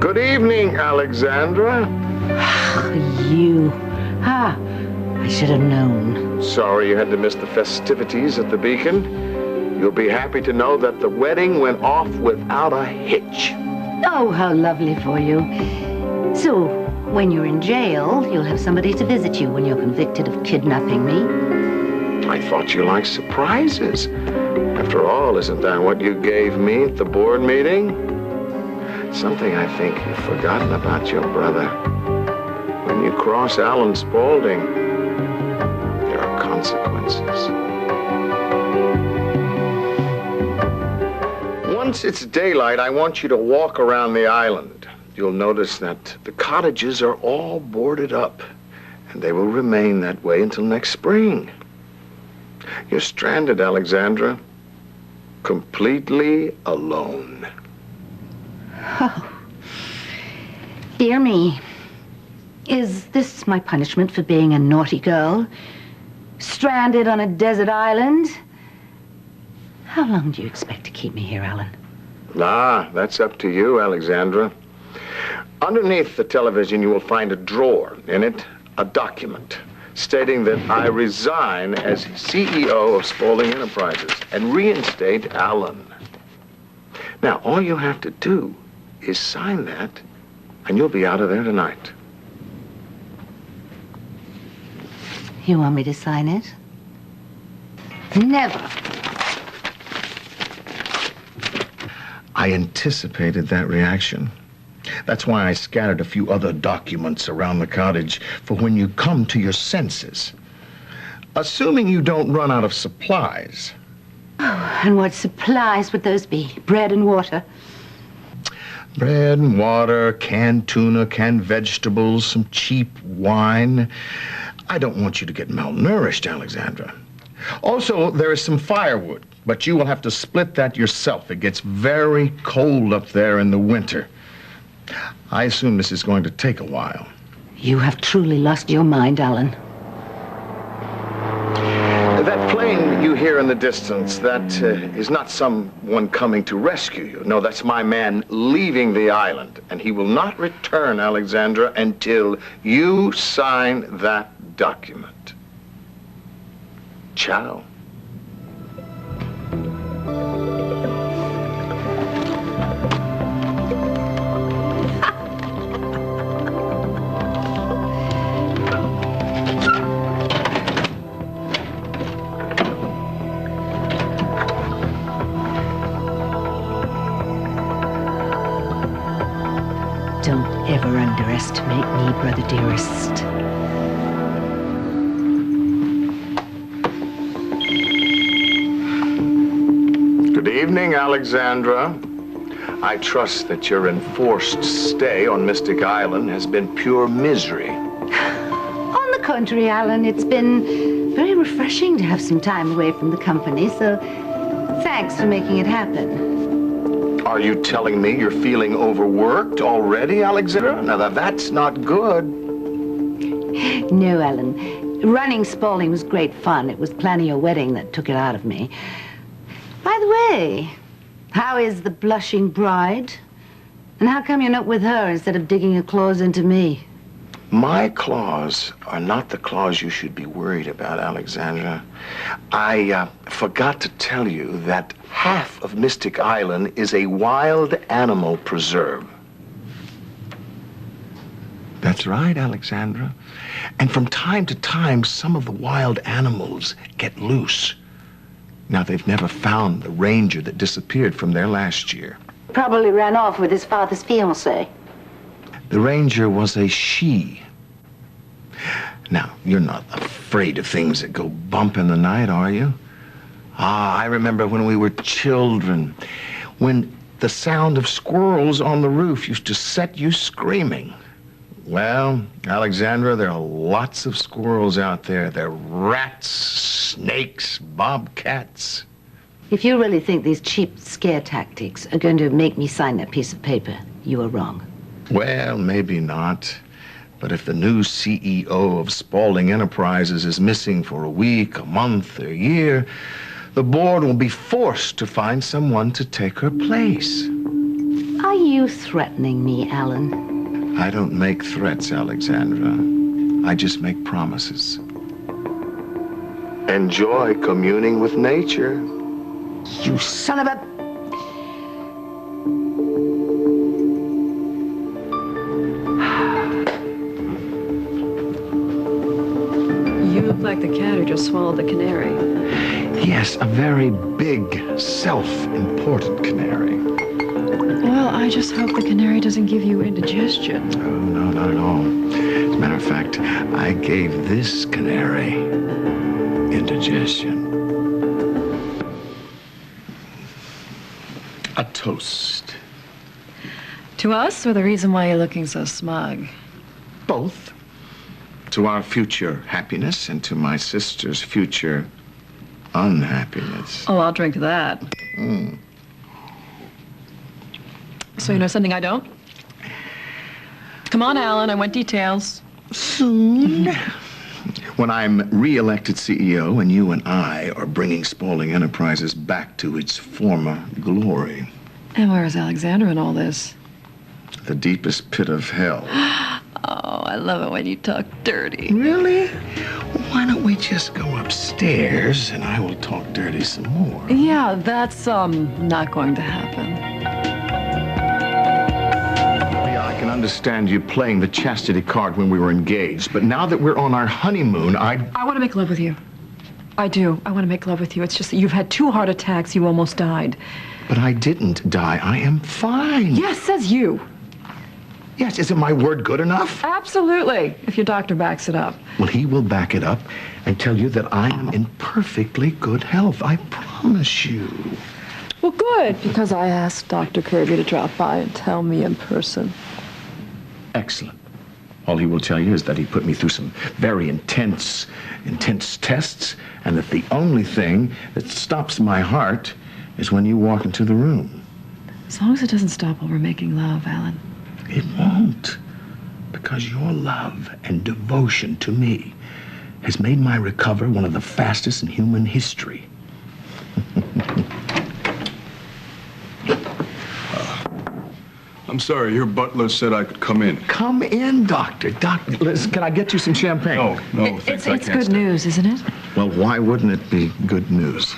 Good evening, Alexandra. You. I should have known. Sorry you had to miss the festivities at the Beacon. You'll be happy to know that the wedding went off without a hitch. Oh, how lovely for you. So, when you're in jail, you'll have somebody to visit you when you're convicted of kidnapping me. I thought you liked surprises. After all, isn't that what you gave me at the board meeting? Something I think you've forgotten about your brother. When you cross Alan Spaulding, there are consequences. Once it's daylight, I want you to walk around the island. You'll notice that the cottages are all boarded up, and they will remain that way until next spring. You're stranded, Alexandra, completely alone. Oh, dear me. Is this my punishment for being a naughty girl? Stranded on a desert island? How long do you expect to keep me here, Alan? That's up to you, Alexandra. Underneath the television, you will find a drawer. In it, a document stating that I resign as CEO of Spaulding Enterprises and reinstate Alan. Now, all you have to do is sign that, and you'll be out of there tonight. You want me to sign it? Never. I anticipated that reaction. That's why I scattered a few other documents around the cottage for when you come to your senses. Assuming you don't run out of supplies. Oh, and what supplies would those be? Bread and water? Bread and water, canned tuna, canned vegetables, some cheap wine. I don't want you to get malnourished, Alexandra. Also, there is some firewood, but you will have to split that yourself. It gets very cold up there in the winter. I assume this is going to take a while. You have truly lost your mind, Alan. That plane you hear in the distance, that is not someone coming to rescue you. No, that's my man leaving the island. And he will not return, Alexandra, until you sign that document. Ciao. Don't ever underestimate me, Brother Dearest. Good evening, Alexandra. I trust that your enforced stay on Mystic Island has been pure misery. On the contrary, Alan, it's been very refreshing to have some time away from the company, so thanks for making it happen. Are you telling me you're feeling overworked already, Alexandra? Now, that's not good. No, Alan. Running Spaulding was great fun. It was planning your wedding that took it out of me. By the way, how is the blushing bride? And how come you're not with her instead of digging your claws into me? My claws are not the claws you should be worried about, Alexandra. I forgot to tell you that half of Mystic Island is a wild animal preserve. That's right, Alexandra. And from time to time, some of the wild animals get loose. Now, they've never found the ranger that disappeared from there last year. Probably ran off with his father's fiancée. The ranger was a she. Now, you're not afraid of things that go bump in the night, are you? I remember when we were children, when the sound of squirrels on the roof used to set you screaming. Well, Alexandra, there are lots of squirrels out there. There are rats, snakes, bobcats. If you really think these cheap scare tactics are going to make me sign that piece of paper, you are wrong. Well, maybe not. But if the new CEO of Spaulding Enterprises is missing for a week, a month, a year, the board will be forced to find someone to take her place. Are you threatening me, Alan? I don't make threats, Alexandra. I just make promises. Enjoy communing with nature. You son of a... You look like the cat who just swallowed the canary. Yes, a very big, self-important canary. Well, I just hope the canary doesn't give you indigestion. Oh, no, not at all. As a matter of fact, I gave this canary indigestion. A toast. To us, or the reason why you're looking so smug? Both. To our future happiness and to my sister's future unhappiness. Oh, I'll drink to that. So you know something I don't? Come on, Alan, I want details. Soon. When I'm re-elected CEO and you and I are bringing Spaulding Enterprises back to its former glory. And where is Alexandra in all this? The deepest pit of hell. Oh, I love it when you talk dirty. Really? Why don't we just go upstairs and I will talk dirty some more? Yeah, that's, not going to happen. Yeah, I can understand you playing the chastity card when we were engaged, but now that we're on our honeymoon, I want to make love with you. I do. I want to make love with you. It's just that you've had 2 heart attacks. You almost died. But I didn't die. I am fine. Yes, says you. Yes, isn't my word good enough? Absolutely, if your doctor backs it up. Well, he will back it up and tell you that I am in perfectly good health. I promise you. Well, good, because I asked Dr. Kirby to drop by and tell me in person. Excellent. All he will tell you is that he put me through some very intense tests, and that the only thing that stops my heart is when you walk into the room. As long as it doesn't stop while we're making love, Alan. It won't, because your love and devotion to me has made my recovery one of the fastest in human history. I'm sorry, your butler said I could come in. Come in, Doctor. Doctor, listen, can I get you some champagne? No, thanks, I It's can't good stay. news, isn't it? Well, why wouldn't it be good news?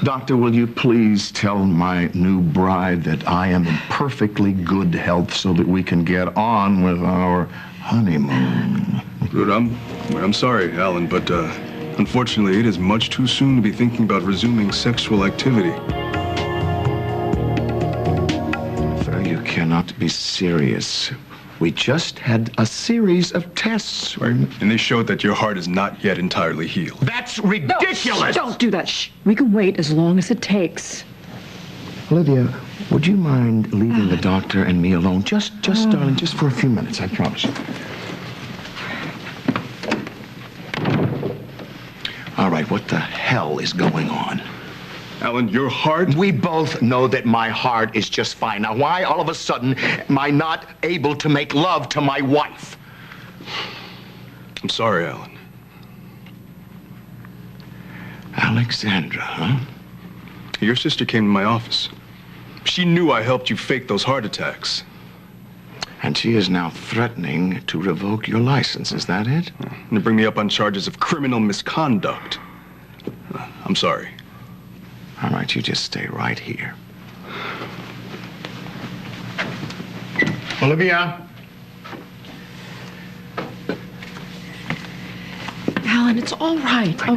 Doctor, will you please tell my new bride that I am in perfectly good health so that we can get on with our honeymoon? Good, I'm sorry, Alan, but unfortunately, it is much too soon to be thinking about resuming sexual activity. You cannot be serious. We just had a series of tests. And they showed that your heart is not yet entirely healed. That's ridiculous! Don't do that. Shh. We can wait as long as it takes. Olivia, would you mind leaving the doctor and me alone? Just, darling, just for a few minutes, I promise you. All right, what the hell is going on? Alan, your heart... We both know that my heart is just fine. Now, why all of a sudden am I not able to make love to my wife? I'm sorry, Alan. Alexandra, huh? Your sister came to my office. She knew I helped you fake those heart attacks. And she is now threatening to revoke your license, is that it? And to bring me up on charges of criminal misconduct. I'm sorry. All right, you just stay right here. Olivia? Alan, it's all right. Oh.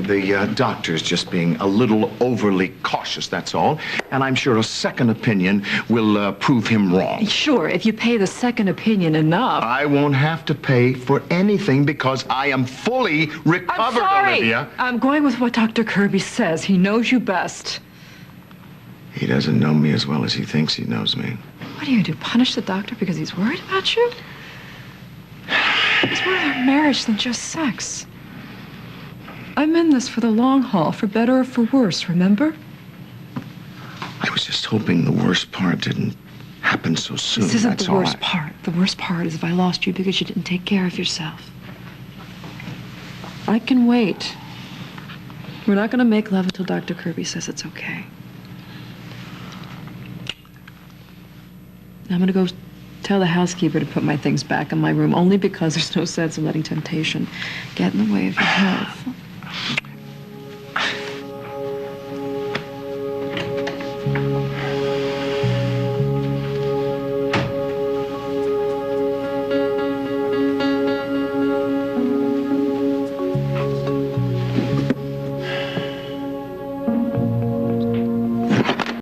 The doctor's just being a little overly cautious, that's all. And I'm sure a second opinion will prove him wrong. Sure, if you pay the second opinion enough. I won't have to pay for anything because I am fully recovered, I'm sorry. Olivia. I'm going with what Dr. Kirby says. He knows you best. He doesn't know me as well as he thinks he knows me. What are you going to do, punish the doctor because he's worried about you? It's more than marriage than just sex. I'm in this for the long haul, for better or for worse, remember? I was just hoping the worst part didn't happen so soon. This isn't That's the all worst part. The worst part is if I lost you because you didn't take care of yourself. I can wait. We're not going to make love until Dr. Kirby says it's okay. I'm going to go tell the housekeeper to put my things back in my room, only because there's no sense in letting temptation get in the way of your health.